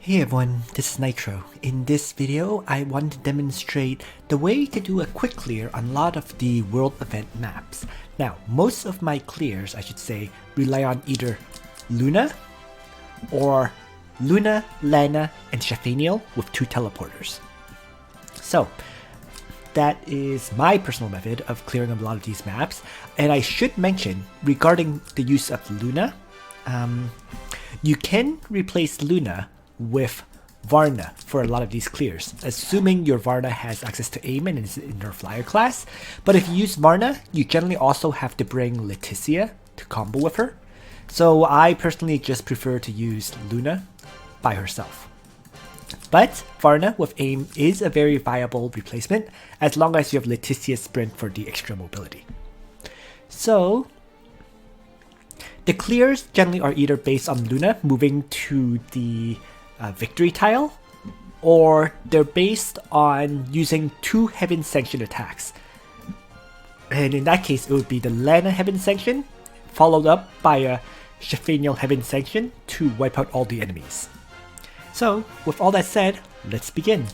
Hey everyone, this is Nitro. In this video, I want to demonstrate the way to do a quick clear on a lot of the world event maps. Now, most of my clears, I should say, rely on either Luna or Luna, Lana, and Shafaniel with 2 teleporters. So, that is my personal method of clearing a lot of these maps. And I should mention, regarding the use of Luna, you can replace Luna with Varna for a lot of these clears, assuming your Varna has access to aim and is in her flyer class. But if you use Varna, you generally also have to bring Leticia to combo with her. So I personally just prefer to use Luna by herself. But Varna with aim is a very viable replacement as long as you have Leticia's sprint for the extra mobility. So the clears generally are either based on Luna moving to the victory tile, or they're based on using 2 Heaven Sanction attacks. And in that case, it would be the Lana Heaven Sanction, followed up by a Shafaniel Heaven Sanction to wipe out all the enemies. So, with all that said, let's begin.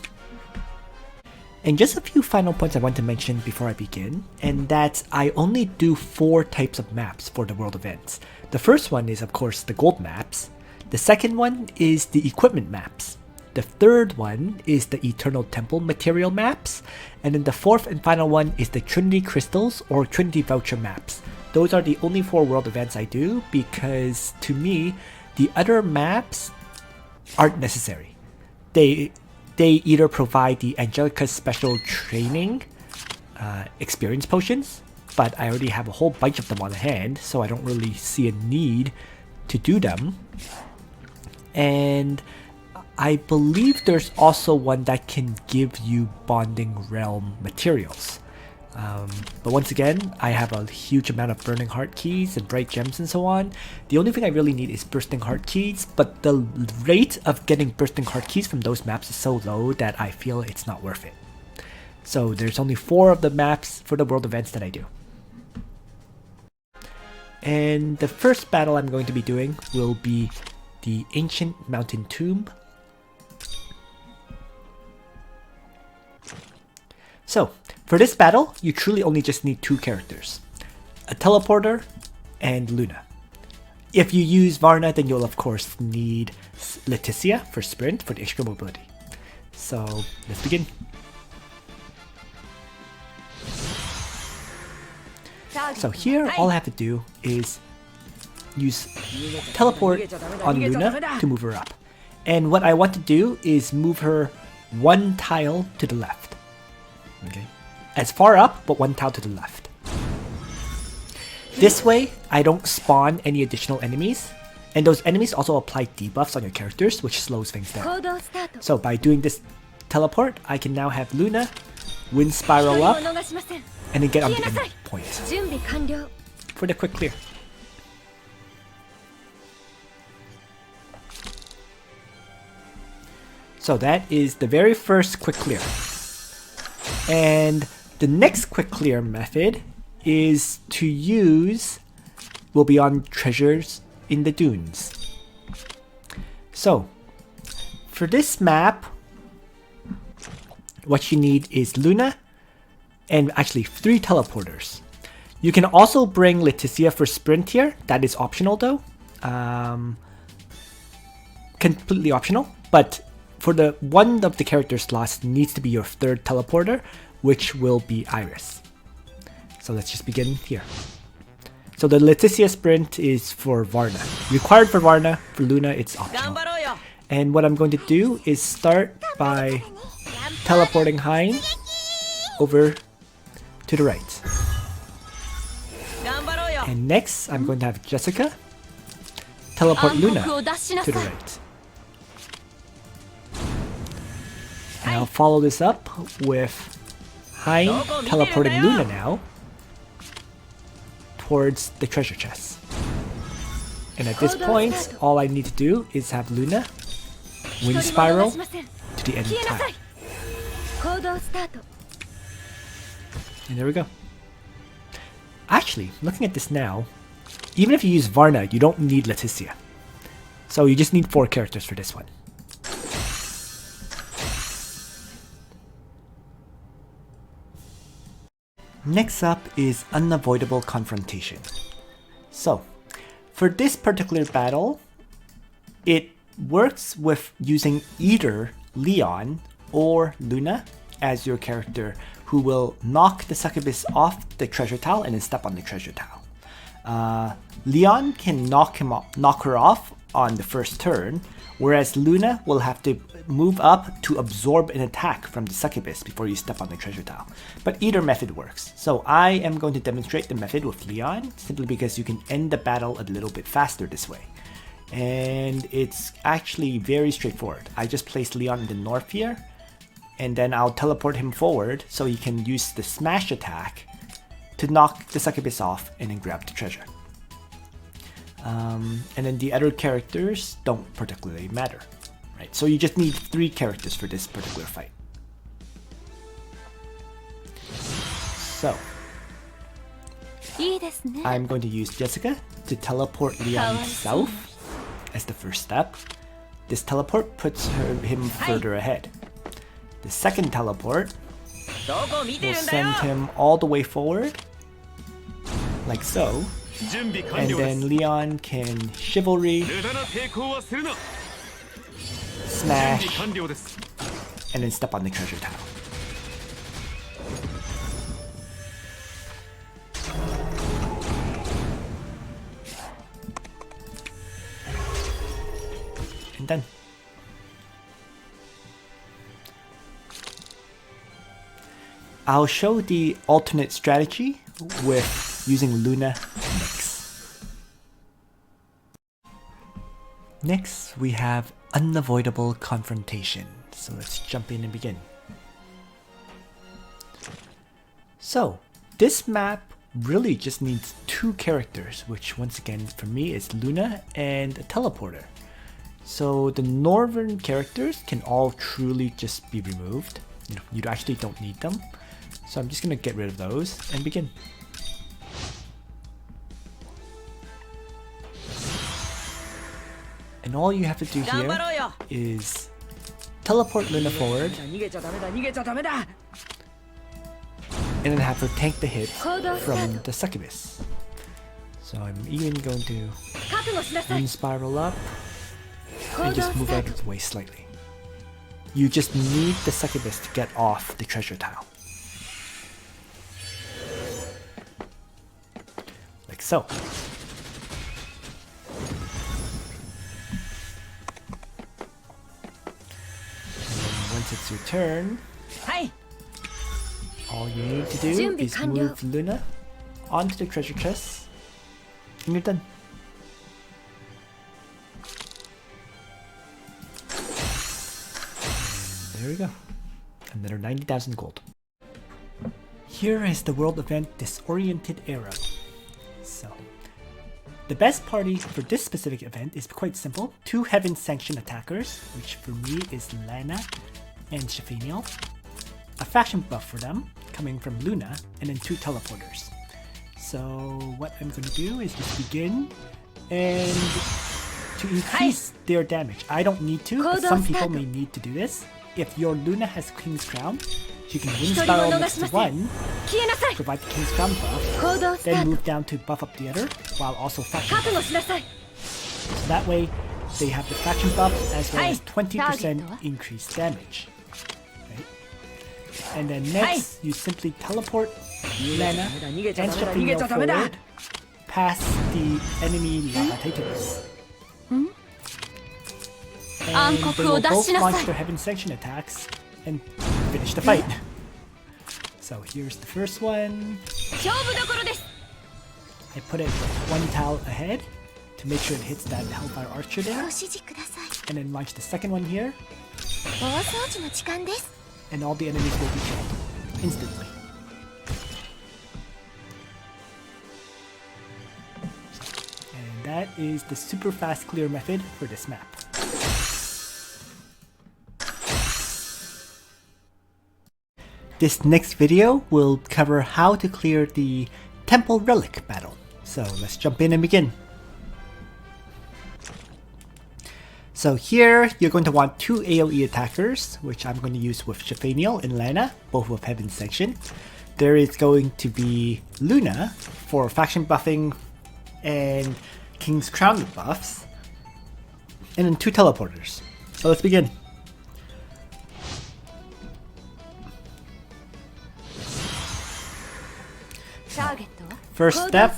And just a few final points I want to mention before I begin, and that I only do 4 types of maps for the world events. The first one is of course the gold maps. The second one is the equipment maps. The third one is the Eternal Temple material maps. And then the fourth and final one is the Trinity Crystals or Trinity Voucher maps. Those are the only 4 world events I do because to me, the other maps aren't necessary. They either provide the Angelica's special training experience potions, but I already have a whole bunch of them on hand, so I don't really see a need to do them. And I believe there's also one that can give you Bonding Realm materials. But once again, I have a huge amount of Burning Heart keys and Bright Gems and so on. The only thing I really need is Bursting Heart keys, but the rate of getting Bursting Heart keys from those maps is so low that I feel it's not worth it. So there's only 4 of the maps for the world events that I do. And the first battle I'm going to be doing will be the Ancient Mountain Tomb. So, for this battle, you truly only just need 2 characters. A teleporter and Luna. If you use Varna, then you'll of course need Leticia for sprint for the extra mobility. So, let's begin. So here, all I have to do is use teleport on Luna to move her up. And what I want to do is move her 1 tile to the left. Okay, as far up, but 1 tile to the left. This way, I don't spawn any additional enemies, and those enemies also apply debuffs on your characters, which slows things down. So by doing this teleport, I can now have Luna wind spiral up, and then get on the end point for the quick clear. So that is the very first quick clear. And the next quick clear method is to use, will be on treasures in the dunes. So for this map, what you need is Luna and actually 3 teleporters. You can also bring Leticia for sprint here. That is optional though. Completely optional, but for the one of the character slots needs to be your 3rd teleporter, which will be Iris. So let's just begin here. So the Leticia sprint is for Varna. Required for Varna, for Luna it's optional. And what I'm going to do is start by teleporting Hein over to the right. And next I'm going to have Jessica teleport Luna to the right. And I'll follow this up with Hein teleporting Luna now towards the treasure chest. And at this point, all I need to do is have Luna wind spiral to the end tile. And there we go. Actually, looking at this now, even if you use Varna, you don't need Leticia. So you just need 4 characters for this one. Next up is Unavoidable Confrontation. So, for this particular battle, it works with using either Leon or Luna as your character who will knock the succubus off the treasure tile and then step on the treasure tile. Leon can knock her off on the first turn, whereas Luna will have to move up to absorb an attack from the succubus before you step on the treasure tile. But either method works. So I am going to demonstrate the method with Leon, simply because you can end the battle a little bit faster this way. And it's actually very straightforward. I just place Leon in the north here, and then I'll teleport him forward so he can use the smash attack to knock the succubus off and then grab the treasure. And then the other characters don't particularly matter, right? So you just need 3 characters for this particular fight. So I'm going to use Jessica to teleport Leon south as the first step. This teleport puts him further ahead. The second teleport will send him all the way forward, like so. And then Leon can chivalry, smash, and then step on the treasure tile. And done. I'll show the alternate strategy with using Luna next. Next, we have Unavoidable Confrontation. So let's jump in and begin. So this map really just needs 2 characters, which once again for me is Luna and a teleporter. So the northern characters can all truly just be removed. You actually don't need them. So I'm just gonna get rid of those and begin. And all you have to do here is teleport Luna forward and then have her tank the hit from the succubus. So I'm even going to Moon Spiral up and just move out of the way slightly. You just need the succubus to get off the treasure tile. Like so. Once it's your turn, all you need to do is move Luna onto the treasure chest, and you're done. And there we go. Another 90,000 gold. Here is the world event Disoriented Arrow. So, the best party for this specific event is quite simple. 2 Heaven Sanction attackers, which for me is Lana and Shafaniel. A faction buff for them, coming from Luna, and then 2 teleporters. So what I'm going to do is just begin and to increase their damage. I don't need to, but some people may need to do this. If your Luna has King's Crown, she can Wind Spiral next to one, provide the King's Crown buff, then move down to buff up the other, while also faction buff. So that way, they have the faction buff as well as 20% increased damage. Right? And then next, you simply teleport Lana and Shafaniel forward, past the enemy Lava Titans. And they will both launch their Heaven Sanction attacks and finish the fight. So here's the first one. I put it 1 tile ahead to make sure it hits that Hellfire Archer there. And then launch the second one here. And all the enemies will be killed instantly. And that is the super fast clear method for this map. This next video will cover how to clear the Temple Relic battle. So let's jump in and begin. So here you're going to want 2 AoE attackers, which I'm going to use with Shafaniel and Lana, both with Heaven Sanction. there is going to be Luna for faction buffing and King's Crown buffs, and then 2 teleporters. So let's begin. First step,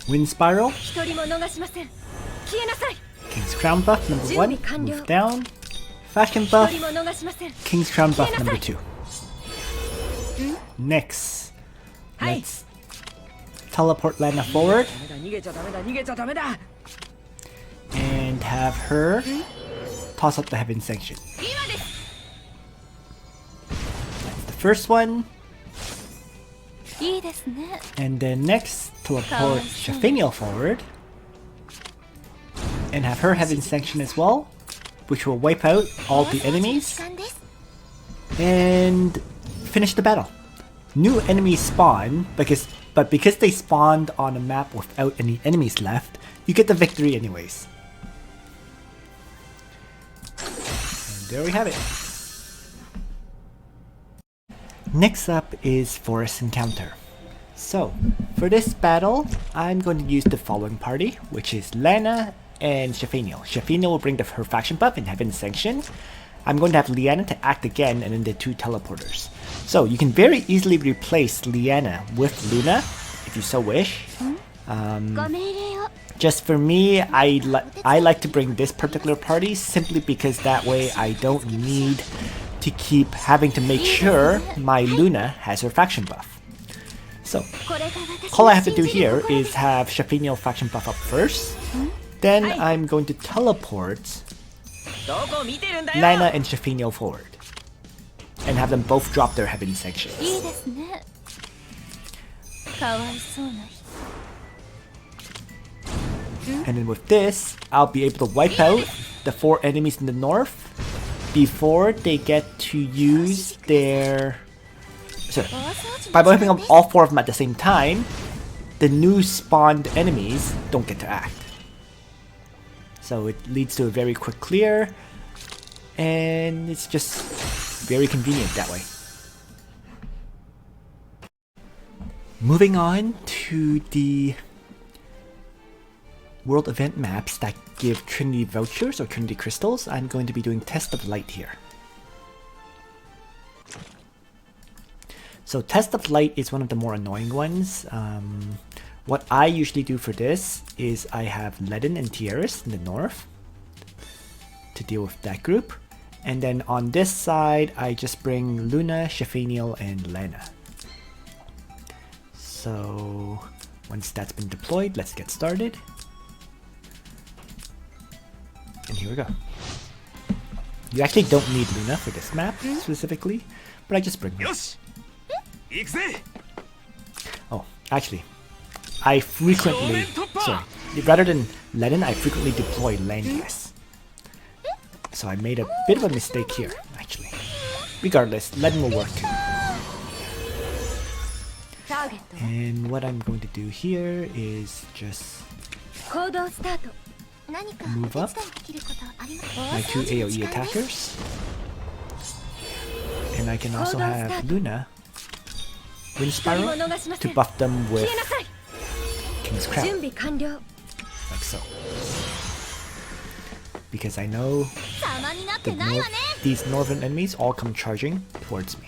Wind Spiral. King's Crown buff number 1, move down. Faction buff, King's Crown buff number 2. Next, let's teleport Lana forward and have her toss up the Heaven Sanction. That's the first one. And then next, teleport Shaphaniel forward and have her Heaven Sanction as well, which will wipe out all the enemies and finish the battle. New enemies spawn, but because they spawned on a map without any enemies left, you get the victory anyways. And there we have it. Next up is Forest Encounter. So, for this battle, I'm going to use the following party, which is Lana and Shaphaniel. Shaphaniel will bring her faction buff and Heaven Sanction. I'm going to have Liana to act again, and then the 2 teleporters. So you can very easily replace Liana with Luna, if you so wish. Just for me, I like to bring this particular party simply because that way I don't need to keep having to make sure my Luna has her faction buff. So, all I have to do here is have Shaphaniel faction buff up first. Then I'm going to teleport Lana and Shaphaniel forward and have them both drop their Heaven Sanctions. And then with this, I'll be able to wipe out the 4 enemies in the north before they get to use their... Sorry, by wiping up all 4 of them at the same time, the new spawned enemies don't get to act. So it leads to a very quick clear, and it's just very convenient that way. Moving on to the world event maps that give Trinity Vouchers or Trinity Crystals, I'm going to be doing Test of Light here. So Test of Light is one of the more annoying ones. What I usually do for this is I have Ledin and Tieris in the north to deal with that group. And then on this side, I just bring Luna, Shaphaniel, and Lana. So once that's been deployed, let's get started. And here we go. You actually don't need Luna for this map specifically, but I just bring her. Oh, actually, I frequently, rather than Ledin, I frequently deploy Langrisser. So I made a bit of a mistake here, actually. Regardless, Ledin will work too. And what I'm going to do here is just move up my 2 AoE attackers. And I can also have Luna Wind Spiral to buff them with King's Crown, like so. Because I know these northern enemies all come charging towards me.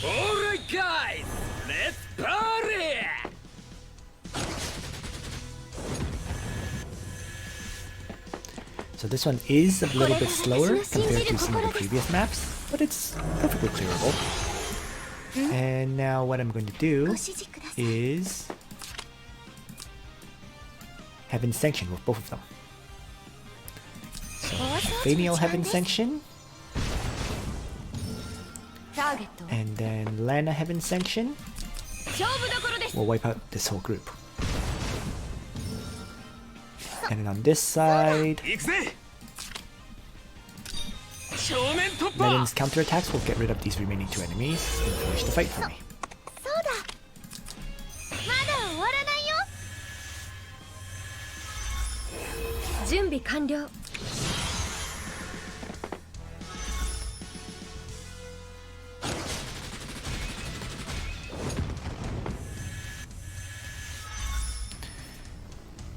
Alright guys, let's party! So this one is a little bit slower compared to some of the previous maps, but it's perfectly clearable. And now what I'm going to do is Heaven Sanction with both of them. So Shaphaniel Heaven Sanction, and then Lana Heaven Sanction will wipe out this whole group. And then on this side, Ledin's counterattacks will get rid of these remaining 2 enemies and finish the fight for me. 準備完了。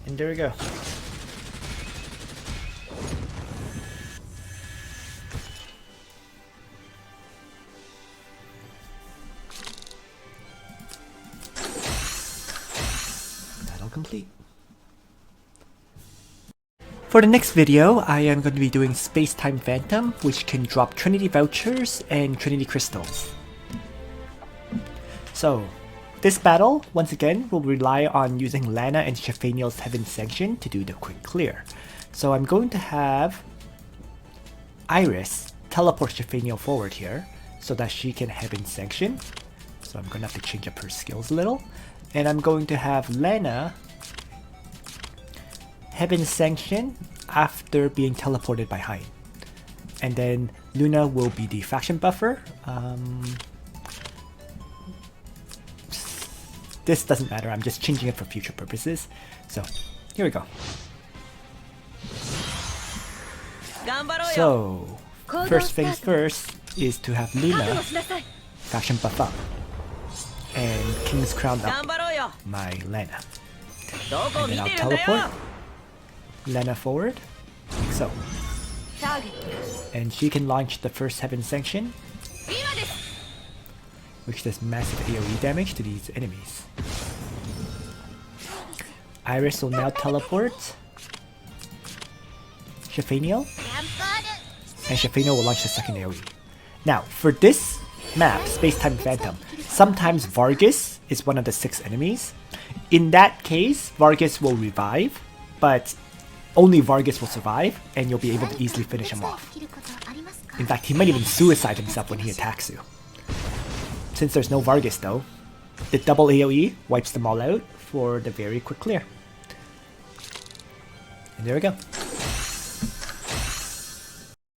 And there we go. Battle complete. For the next video, I am going to be doing Space-Time Phantom, which can drop Trinity Vouchers and Trinity Crystals. So, this battle, once again, will rely on using Lana and Shafaniel's Heaven Sanction to do the quick clear. So I'm going to have Iris teleport Shafaniel forward here so that she can Heaven Sanction. So I'm going to have to change up her skills a little. And I'm going to have Lana Heaven Sanction after being teleported by Hein. And then Luna will be the faction buffer. This doesn't matter, I'm just changing it for future purposes. So, here we go. So, first things first is to have Luna faction buff up. And King's Crown up my Lana. And then I'll teleport Lana forward, like so. And she can launch the first Heaven Sanction, which does massive AoE damage to these enemies. Iris will now teleport Shafaniel, and Shafaniel will launch the second AoE. Now, for this map, Space-Time Phantom, sometimes Vargas is one of the 6 enemies. In that case, Vargas will revive, but only Vargas will survive, and you'll be able to easily finish him off. In fact, he might even suicide himself when he attacks you. Since there's no Vargas though, the double AoE wipes them all out for the very quick clear. And there we go.